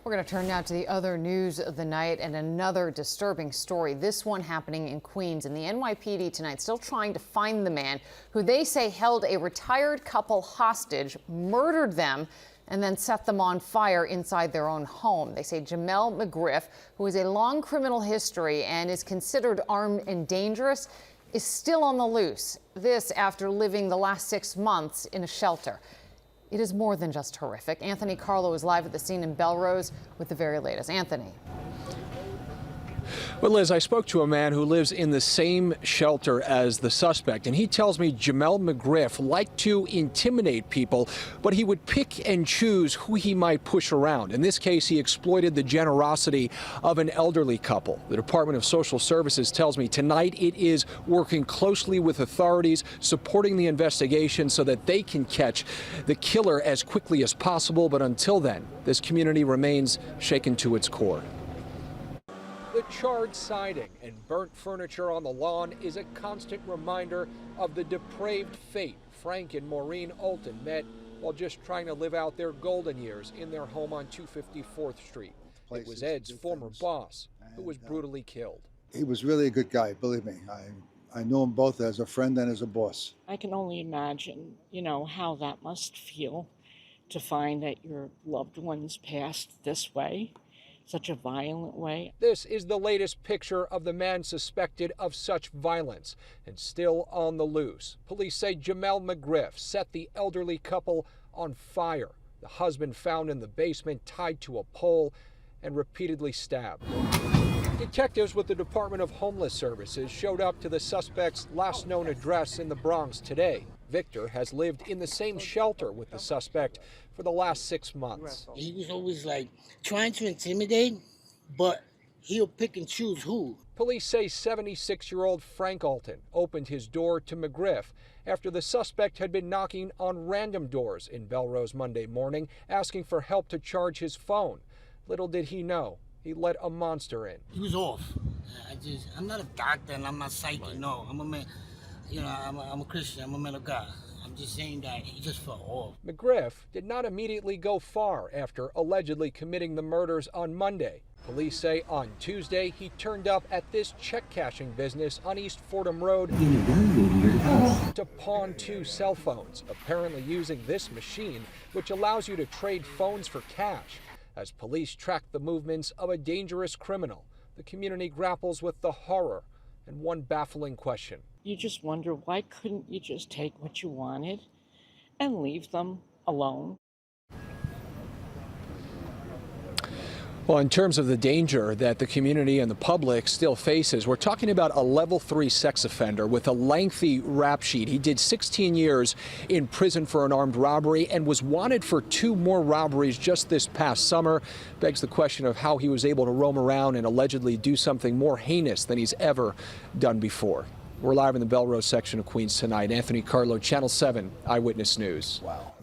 We're going to turn now to the other news of the night and another disturbing story. This one happening in Queens, and the NYPD tonight still trying to find the man who they say held a retired couple hostage, murdered them, and then set them on fire inside their own home. They say Jamel McGriff, who has a long criminal history and is considered armed and dangerous, is still on the loose. This after living the last 6 months in a shelter. It is more than just horrific. Anthony Carlo is live at the scene in Belrose with the very latest. Anthony. Well, Liz, I spoke to a man who lives in the same shelter as the suspect, and he tells me Jamel McGriff liked to intimidate people, but he would pick and choose who he might push around. In this case, he exploited the generosity of an elderly couple. The Department of Social Services tells me tonight it is working closely with authorities, supporting the investigation so that they can catch the killer as quickly as possible. But until then, this community remains shaken to its core. The charred siding and burnt furniture on the lawn is a constant reminder of the depraved fate Frank and Maureen Alton met while just trying to live out their golden years in their home on 254th Street. It was Ed's former boss who was brutally killed. He was really a good guy, believe me. I knew him both as a friend and as a boss. I can only imagine, how that must feel to find that your loved ones passed this way. Such a violent way. This is the latest picture of the man suspected of such violence and still on the loose. Police say Jamel McGriff set the elderly couple on fire. The husband found in the basement tied to a pole and repeatedly stabbed. Detectives with the Department of Homeless Services showed up to the suspect's last known address in the Bronx today. Victor has lived in the same shelter with the suspect for the last 6 months. He was always trying to intimidate, but he'll pick and choose who. Police say 76-year-old Frank Alton opened his door to McGriff after the suspect had been knocking on random doors in Belrose Monday morning, asking for help to charge his phone. Little did he know, he let a monster in. He was off. I'm not a doctor and I'm not psychic, no. I'm a man. I'm a Christian, I'm a man of God. I'm just saying that he just fell off. McGriff did not immediately go far after allegedly committing the murders on Monday. Police say on Tuesday he turned up at this check cashing business on East Fordham Road to pawn 2 cell phones, apparently using this machine, which allows you to trade phones for cash. As police track the movements of a dangerous criminal, the community grapples with the horror and one baffling question. You just wonder, why couldn't you just take what you wanted and leave them alone? Well, in terms of the danger that the community and the public still faces, we're talking about a level 3 sex offender with a lengthy rap sheet. He did 16 years in prison for an armed robbery and was wanted for 2 more robberies just this past summer. Begs the question of how he was able to roam around and allegedly do something more heinous than he's ever done before. We're live in the Belrose section of Queens tonight. Anthony Carlo, Channel 7 Eyewitness News. Wow.